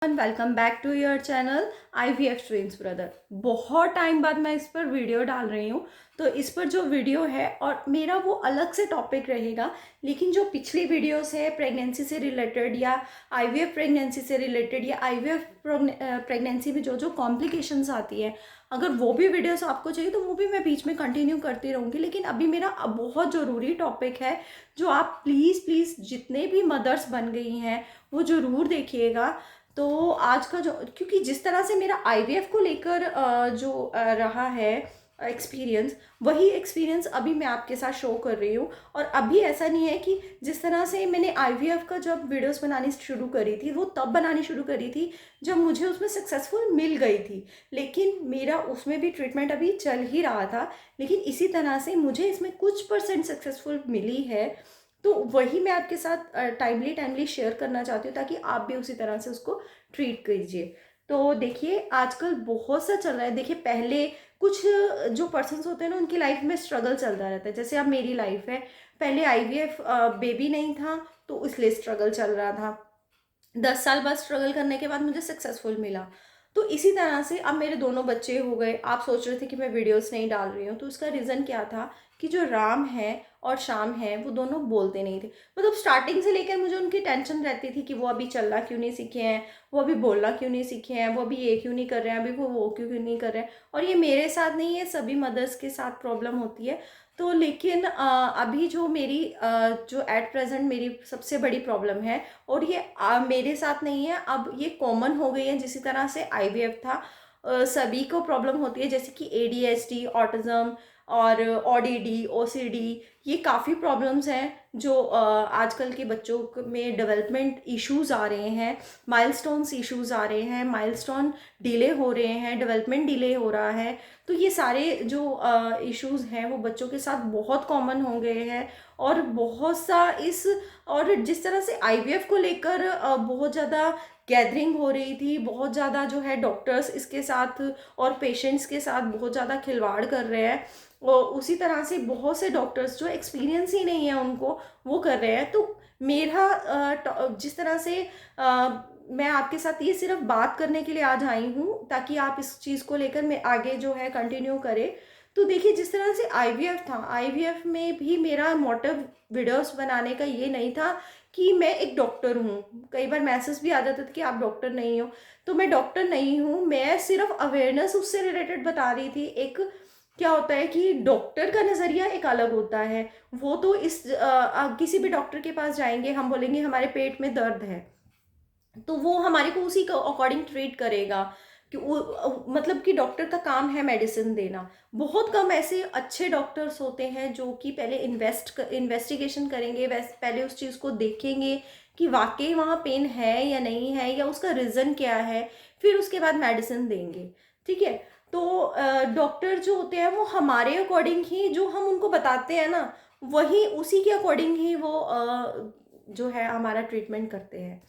Welcome back to your channel IVF twins brother. बहुत time बाद मैं इस पर वीडियो डाल रही हूँ। तो इस पर जो वीडियो है और मेरा वो अलग से टॉपिक रहेगा, लेकिन जो पिछली वीडियोस है प्रेगनेंसी से रिलेटेड या IVF प्रेगनेंसी से रिलेटेड या IVF प्रेगनेंसी में जो जो कॉम्प्लिकेशंस आती है, अगर वो भी वीडियोस आपको चाहिए तो वो भी मैं बीच में कंटिन्यू करती रहूँगी। लेकिन अभी मेरा बहुत ज़रूरी टॉपिक है जो आप प्लीज़ प्लीज़ जितने भी मदर्स बन गई हैं वो ज़रूर देखिएगा। तो आज का जो, क्योंकि जिस तरह से मेरा IVF को लेकर रहा है एक्सपीरियंस, वही एक्सपीरियंस अभी मैं आपके साथ शो कर रही हूँ। और अभी ऐसा नहीं है कि जिस तरह से मैंने IVF का जब वीडियोस बनानी शुरू करी थी वो तब बनानी शुरू करी थी जब मुझे उसमें सक्सेसफुल मिल गई थी, लेकिन मेरा उसमें भी ट्रीटमेंट अभी चल ही रहा था। लेकिन इसी तरह से मुझे इसमें कुछ परसेंट सक्सेसफुल मिली है, तो वही मैं आपके साथ टाइमली टाइमली शेयर करना चाहती हूँ ताकि आप भी उसी तरह से उसको ट्रीट कीजिए। तो देखिए आजकल बहुत सा चल रहा है। देखिए पहले कुछ जो पर्सन्स होते हैं ना उनकी लाइफ में स्ट्रगल चलता रहता है, जैसे अब मेरी लाइफ है। पहले IVF बेबी नहीं था तो इसलिए स्ट्रगल चल रहा था। 10 साल बाद स्ट्रगल करने के बाद मुझे सक्सेसफुल मिला। तो इसी तरह से अब मेरे दोनों बच्चे हो गए। आप सोच रहे थे कि मैं वीडियोस नहीं डाल रही हूँ, तो उसका रीज़न क्या था कि जो राम है और शाम है वो दोनों बोलते नहीं थे। मतलब स्टार्टिंग से लेकर मुझे उनकी टेंशन रहती थी कि वो अभी चलना क्यों नहीं सीखे हैं, वो अभी बोलना क्यों नहीं सीखे हैं, वो अभी ये क्यों नहीं कर रहे हैं, अभी वो क्यों नहीं कर रहे हैं। और ये मेरे साथ नहीं है, सभी मदर्स के साथ प्रॉब्लम होती है। तो लेकिन अभी जो मेरी जो एट प्रेजेंट मेरी सबसे बड़ी प्रॉब्लम है, और ये मेरे साथ नहीं है, अब ये कॉमन हो गई है। जिसी तरह से IVF था, सभी को प्रॉब्लम होती है, जैसे कि ADHD, ऑटिज़म और ODD, OCD, ये काफ़ी प्रॉब्लम्स हैं जो आजकल के बच्चों में डेवलपमेंट इश्यूज आ रहे हैं, माइलस्टोन्स इश्यूज आ रहे हैं, माइलस्टोन डिले हो रहे हैं, डेवलपमेंट डिले हो रहा है। तो ये सारे जो इश्यूज हैं वो बच्चों के साथ बहुत कॉमन हो गए हैं। और बहुत सा इस, और जिस तरह से IVF को लेकर बहुत ज़्यादा गैदरिंग हो रही थी, बहुत ज़्यादा जो है डॉक्टर्स इसके साथ और पेशेंट्स के साथ बहुत ज़्यादा खिलवाड़ कर रहे हैं, और उसी तरह से बहुत से डॉक्टर्स जो एक्सपीरियंस ही नहीं है उनको वो कर रहे हैं। तो मेरा जिस तरह से मैं आपके साथ ये सिर्फ बात करने के लिए आज आई हूँ ताकि आप इस चीज़ को लेकर मैं आगे जो है कंटिन्यू करें। तो देखिए जिस तरह से IVF था, IVF में भी मेरा मोटिव वीडियोस बनाने का ये नहीं था कि मैं एक डॉक्टर हूँ। कई बार मैसेज भी आ जाता था कि आप डॉक्टर नहीं हो, तो मैं डॉक्टर नहीं हूँ, मैं सिर्फ अवेयरनेस उससे रिलेटेड बता रही थी। एक क्या होता है कि डॉक्टर का नज़रिया एक अलग होता है। वो तो किसी भी डॉक्टर के पास जाएंगे, हम बोलेंगे हमारे पेट में दर्द है, तो वो हमारे को उसी के अकॉर्डिंग ट्रीट करेगा। कि मतलब कि डॉक्टर का काम है मेडिसिन देना। बहुत कम ऐसे अच्छे डॉक्टर्स होते हैं जो कि पहले इन्वेस्टिगेशन करेंगे, पहले उस चीज़ को देखेंगे कि वाकई वहाँ पेन है या नहीं है, या उसका रीज़न क्या है, फिर उसके बाद मेडिसिन देंगे। ठीक है। तो डॉक्टर जो होते हैं वो हमारे अकॉर्डिंग ही, जो हम उनको बताते हैं ना, वही उसी के अकॉर्डिंग ही वो जो है हमारा ट्रीटमेंट करते हैं।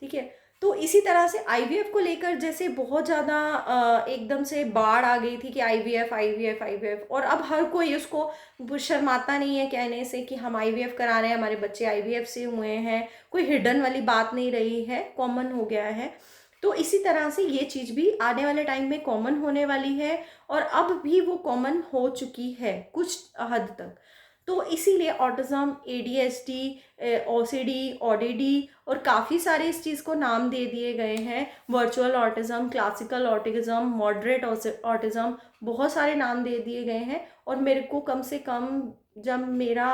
ठीक है। तो इसी तरह से IVF को लेकर जैसे बहुत ज़्यादा एकदम से बाढ़ आ गई थी कि IVF IVF IVF, और अब हर कोई उसको शर्माता नहीं है कहने से कि हम IVF करा रहे हैं, हमारे बच्चे IVF से हुए हैं। कोई हिडन वाली बात नहीं रही है, कॉमन हो गया है। तो इसी तरह से ये चीज़ भी आने वाले टाइम में कॉमन होने वाली है, और अब भी वो कॉमन हो चुकी है कुछ हद तक। तो इसीलिए ऑटिज़म, ADHD, OCD, ODD और काफ़ी सारे इस चीज़ को नाम दे दिए गए हैं। Virtual autism, classical autism, moderate autism, बहुत सारे नाम दे दिए गए हैं। और मेरे को कम से कम, जब मेरा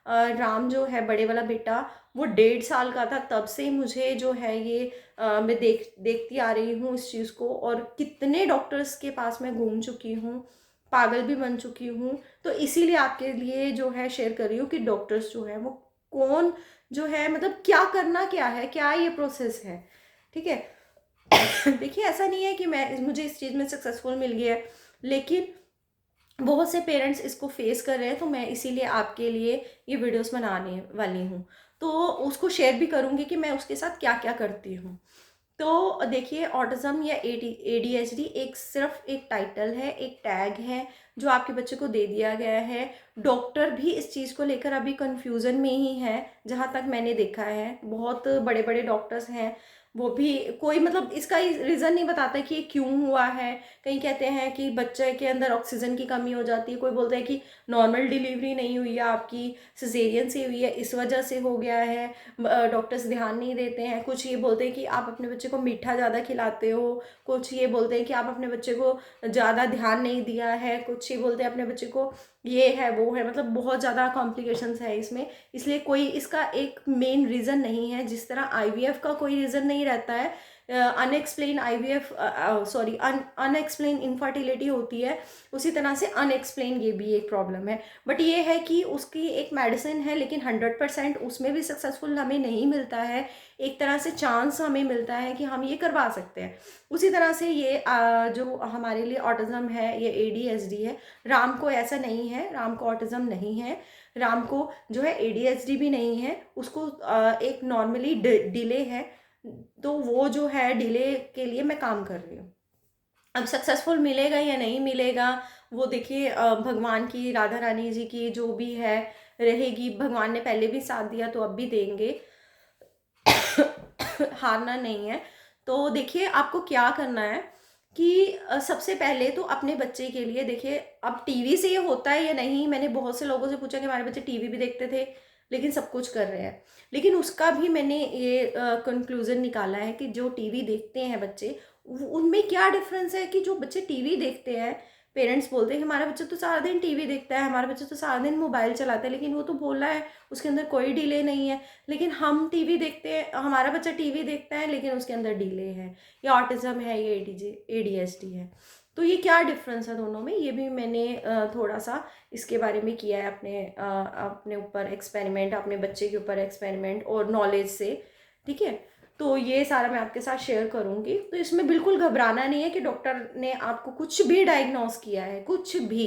राम जो है बड़े वाला बेटा वो 1.5 साल का था, तब से मुझे जो है ये मैं देखती आ रही हूँ इस चीज़ को, और कितने डॉक्टर्स के पास मैं घूम चुकी हूँ, पागल भी बन चुकी हूँ। तो इसीलिए आपके लिए जो है शेयर कर रही हूँ कि डॉक्टर्स जो है वो कौन जो है, मतलब क्या करना क्या है, क्या ये प्रोसेस है। ठीक है। देखिए ऐसा नहीं है कि मुझे इस चीज़ में सक्सेसफुल मिल गया है, लेकिन बहुत से पेरेंट्स इसको फेस कर रहे हैं, तो मैं इसीलिए आपके लिए ये वीडियोस बनाने वाली हूँ। तो उसको शेयर भी करूँगी कि मैं उसके साथ क्या क्या करती हूँ। तो देखिए ऑटिज़म या ADHD एक सिर्फ एक टाइटल है, एक टैग है जो आपके बच्चे को दे दिया गया है। डॉक्टर भी इस चीज़ को लेकर अभी कन्फ्यूज़न में ही है, जहाँ तक मैंने देखा है। बहुत बड़े बड़े डॉक्टर्स हैं वो भी कोई मतलब इसका रीज़न नहीं बताता कि ये क्यों हुआ है। कहीं कहते हैं कि बच्चे के अंदर ऑक्सीजन की कमी हो जाती है, कोई बोलता है कि नॉर्मल डिलीवरी नहीं हुई है आपकी, सिजेरियन से हुई है, इस वजह से हो गया है, डॉक्टर्स ध्यान नहीं देते हैं। कुछ ये बोलते हैं कि आप अपने बच्चे को मीठा ज़्यादा खिलाते हो, कुछ ये बोलते हैं कि आप अपने बच्चे को ज़्यादा ध्यान नहीं दिया है, कुछ ये बोलते हैं अपने बच्चे को ये है वो है, मतलब बहुत ज़्यादा कॉम्प्लिकेशंस है इसमें। इसलिए कोई इसका एक मेन रीज़न नहीं है। जिस तरह आईवीएफ का कोई रीज़न नहीं रहता है, unexplained IVF sorry unexplained infertility होती है, उसी तरह से अनएक्सप्लेन ये भी एक प्रॉब्लम है। बट ये है कि उसकी एक मेडिसिन है, लेकिन 100% उसमें भी सक्सेसफुल हमें नहीं मिलता है। एक तरह से चांस हमें मिलता है कि हम ये करवा सकते हैं। उसी तरह से ये जो हमारे लिए ऑटिज्म है, ये एडीएचडी है। राम को ऐसा नहीं है, राम को ऑटिज्म नहीं है, राम को जो है एडीएचडी भी नहीं है, उसको एक नॉर्मली डिले है। तो वो जो है डिले के लिए मैं काम कर रही हूँ। अब सक्सेसफुल मिलेगा या नहीं मिलेगा वो देखिए भगवान की, राधा रानी जी की जो भी है रहेगी। भगवान ने पहले भी साथ दिया तो अब भी देंगे, हारना नहीं है। तो देखिए आपको क्या करना है कि सबसे पहले तो अपने बच्चे के लिए देखिए, अब टीवी से ये होता है या नहीं, मैंने बहुत से लोगों से पूछा कि हमारे बच्चे टीवी भी देखते थे लेकिन सब कुछ कर रहे हैं। लेकिन उसका भी मैंने ये कंक्लूजन निकाला है कि जो टीवी देखते हैं बच्चे, उनमें क्या डिफरेंस है कि जो बच्चे टीवी देखते हैं, पेरेंट्स बोलते हैं कि हमारा बच्चा तो सारा दिन टीवी देखता है, हमारा बच्चा तो सारा दिन मोबाइल चलाता है, लेकिन वो तो बोला है उसके अंदर कोई डिले नहीं है। लेकिन हम टीवी देखते हैं, हमारा बच्चा टीवी देखता है लेकिन उसके अंदर डिले है, या ऑटिज्म है, या एडीएचडी है। तो ये क्या डिफरेंस है दोनों में, ये भी मैंने थोड़ा सा इसके बारे में किया है, अपने ऊपर एक्सपेरिमेंट, अपने बच्चे के ऊपर एक्सपेरिमेंट और नॉलेज से। ठीक है, तो ये सारा मैं आपके साथ शेयर करूँगी। तो इसमें बिल्कुल घबराना नहीं है कि डॉक्टर ने आपको कुछ भी डायग्नोस किया है, कुछ भी,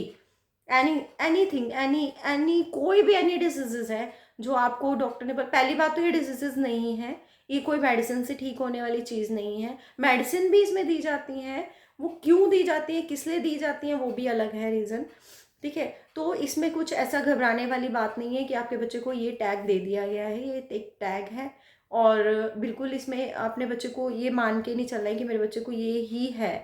एनीथिंग, एनी कोई भी एनी डिजीजेज है जो आपको डॉक्टर ने, पहली बात तो ये डिजीजेज नहीं है, ये कोई मेडिसिन से ठीक होने वाली चीज़ नहीं है। मेडिसिन भी इसमें दी जाती हैं, वो क्यों दी जाती है, किस लिए दी जाती हैं, वो भी अलग है रीज़न। ठीक है, तो इसमें कुछ ऐसा घबराने वाली बात नहीं है कि आपके बच्चे को ये टैग दे दिया गया है, ये एक टैग है। और बिल्कुल इसमें अपने बच्चे को ये मान के नहीं चलना है कि मेरे बच्चे को ये ही है।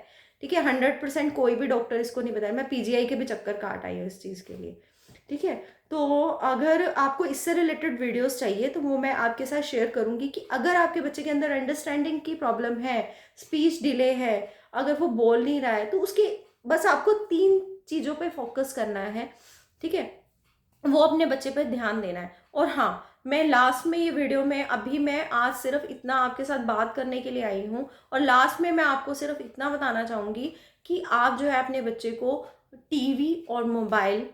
ठीक है, 100% कोई भी डॉक्टर इसको नहीं बताया, मैं पीजीआई के भी चक्कर काट आई हूँ इस चीज़ के लिए। ठीक है, तो अगर आपको इससे रिलेटेड वीडियोस चाहिए तो वो मैं आपके साथ शेयर करूँगी कि अगर आपके बच्चे के अंदर अंडरस्टैंडिंग की प्रॉब्लम है, स्पीच डिले है, अगर वो बोल नहीं रहा है, तो उसकी बस आपको 3 चीज़ों पे फोकस करना है। ठीक है, वो अपने बच्चे पर ध्यान देना है। और हाँ, मैं लास्ट में ये वीडियो में, अभी मैं आज सिर्फ इतना आपके साथ बात करने के लिए आई हूँ, और लास्ट में मैं आपको सिर्फ इतना बताना चाहूँगी कि आप जो है अपने बच्चे को टीवी और मोबाइल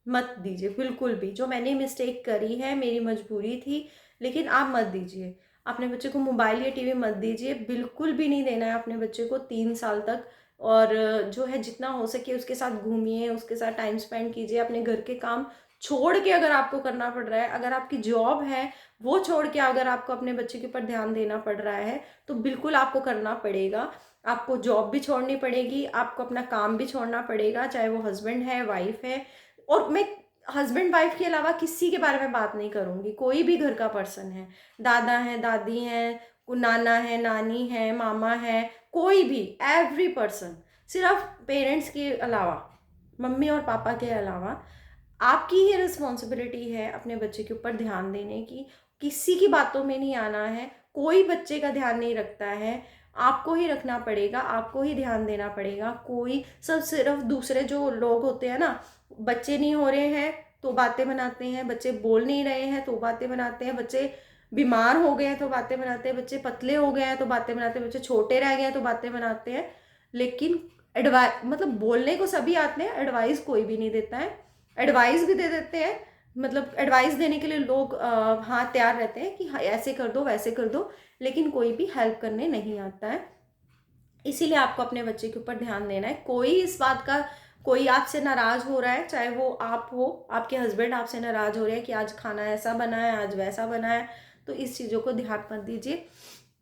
मत दीजिए बिल्कुल भी। जो मैंने मिस्टेक करी है, मेरी मजबूरी थी, लेकिन आप मत दीजिए। अपने बच्चे को मोबाइल या टीवी मत दीजिए, बिल्कुल भी नहीं देना है अपने बच्चे को 3 साल तक। और जो है जितना हो सके उसके साथ घूमिए, उसके साथ टाइम स्पेंड कीजिए। अपने घर के काम छोड़ के अगर आपको करना पड़ रहा है, अगर आपकी जॉब है वो छोड़ के अगर आपको अपने बच्चे के ऊपर ध्यान देना पड़ रहा है, तो बिल्कुल आपको करना पड़ेगा। आपको जॉब भी छोड़नी पड़ेगी, आपको अपना काम भी छोड़ना पड़ेगा, चाहे वो हस्बैंड है, वाइफ है। और मैं हस्बैंड वाइफ के अलावा किसी के बारे में बात नहीं करूँगी, कोई भी घर का पर्सन है, दादा है, दादी हैं, नाना है, नानी है, मामा है, कोई भी, एवरी पर्सन, सिर्फ पेरेंट्स के अलावा, मम्मी और पापा के अलावा आपकी ही रिस्पॉन्सिबिलिटी है अपने बच्चे के ऊपर ध्यान देने की। किसी की बातों में नहीं आना है, कोई बच्चे का ध्यान नहीं रखता है, आपको ही रखना पड़ेगा, आपको ही ध्यान देना पड़ेगा। कोई सब सिर्फ दूसरे जो लोग होते हैं ना, बच्चे नहीं हो रहे हैं तो बातें बनाते हैं, बच्चे बोल नहीं रहे हैं तो बातें बनाते हैं, बच्चे बीमार हो गए हैं तो बातें बनाते हैं, बच्चे पतले हो गए हैं तो बातें बनाते हैं, बच्चे छोटे रह गए हैं तो बातें बनाते हैं। लेकिन एडवाइस, मतलब बोलने को सभी आते हैं, एडवाइस कोई भी नहीं देता है। एडवाइस भी दे देते हैं, मतलब एडवाइस देने के लिए लोग हाँ तैयार रहते हैं कि हाँ ऐसे कर दो, वैसे कर दो, लेकिन कोई भी हेल्प करने नहीं आता है। इसीलिए आपको अपने बच्चे के ऊपर ध्यान देना है। कोई इस बात का, कोई आपसे नाराज़ हो रहा है, चाहे वो आप हो, आपके हस्बैंड आपसे नाराज़ हो रहे हैं कि आज खाना ऐसा बना है, आज वैसा बना है, तो इस चीज़ों को ध्यान मत दीजिए।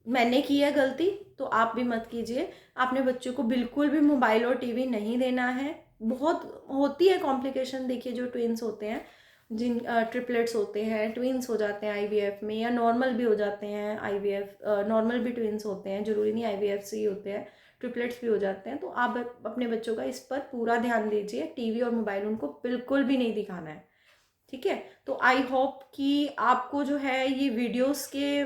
मैंने की है गलती तो आप भी मत कीजिए। अपने बच्चों को बिल्कुल भी मोबाइल और टीवी नहीं देना है। बहुत होती है कॉम्प्लिकेशन, देखिए जो ट्विंस होते हैं जिन ट्रिपलेट्स होते हैं, ट्विंस हो जाते हैं आईवीएफ में, या नॉर्मल भी हो जाते हैं आईवीएफ, नॉर्मल भी ट्विंस होते हैं, ज़रूरी नहीं आईवीएफ से ही होते हैं, ट्रिपलेट्स भी हो जाते हैं। तो आप अपने बच्चों का इस पर पूरा ध्यान दीजिए, टीवी और मोबाइल उनको बिल्कुल भी नहीं दिखाना है, ठीक है। तो आई होप कि आपको जो है ये वीडियोस के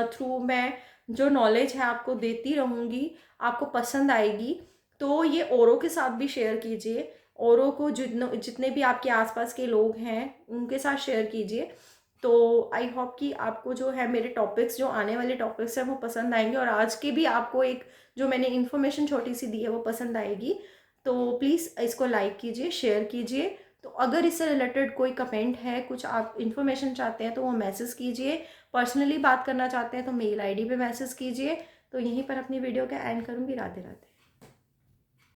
थ्रू मैं जो नॉलेज है आपको देती रहूँगी, आपको पसंद आएगी। तो ये औरों के साथ भी शेयर कीजिए, औरों को जितने भी आपके आसपास के लोग हैं उनके साथ शेयर कीजिए। तो आई होप कि आपको जो है मेरे टॉपिक्स, जो आने वाले टॉपिक्स हैं वो पसंद आएंगे, और आज के भी आपको एक जो मैंने इन्फॉर्मेशन छोटी सी दी है वो पसंद आएगी। तो प्लीज़ इसको लाइक कीजिए, शेयर कीजिए। तो अगर इससे रिलेटेड कोई कमेंट है, कुछ आप इन्फॉर्मेशन चाहते हैं तो वो मैसेज कीजिए, पर्सनली बात करना चाहते हैं तो मेल आईडी पे मैसेज कीजिए। तो यहीं पर अपनी वीडियो का एंड करूँगी। राधे राधे।